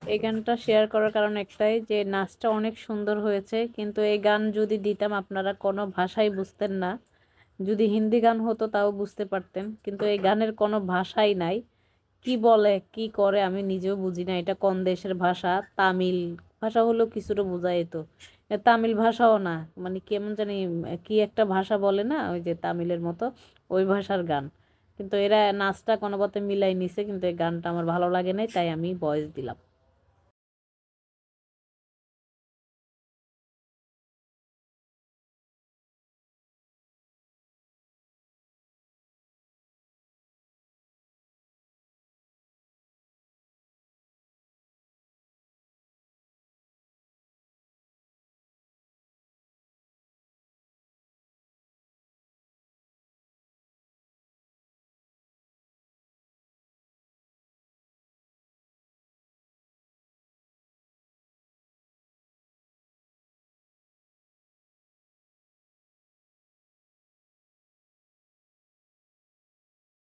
এই গানটা শেয়ার করার কারণ একটাই যে নাচটা অনেক সুন্দর হয়েছে, কিন্তু এই গান যদি দিতাম আপনারা কোনো ভাষাই বুঝতেন না। যদি হিন্দি গান হতো তাও বুঝতে পারতেন, কিন্তু এই গানের কোনো ভাষাই নাই। কি বলে কি করে আমি নিজেও বুঝি না, এটা কোন দেশের ভাষা। তামিল ভাষা হলেও কিছুটা বোঝা যেত, এ তামিল ভাষাও না, মানে কেমন জানি কি একটা ভাষা বলে না, ওই যে তামিলের মতো ওই ভাষার গান। কিন্তু এরা নাচটা কোনো মতে মিলাই নিছে, কিন্তু এই গানটা আমার ভালো লাগে নাই, তাই আমি ভয়েস দিলাম।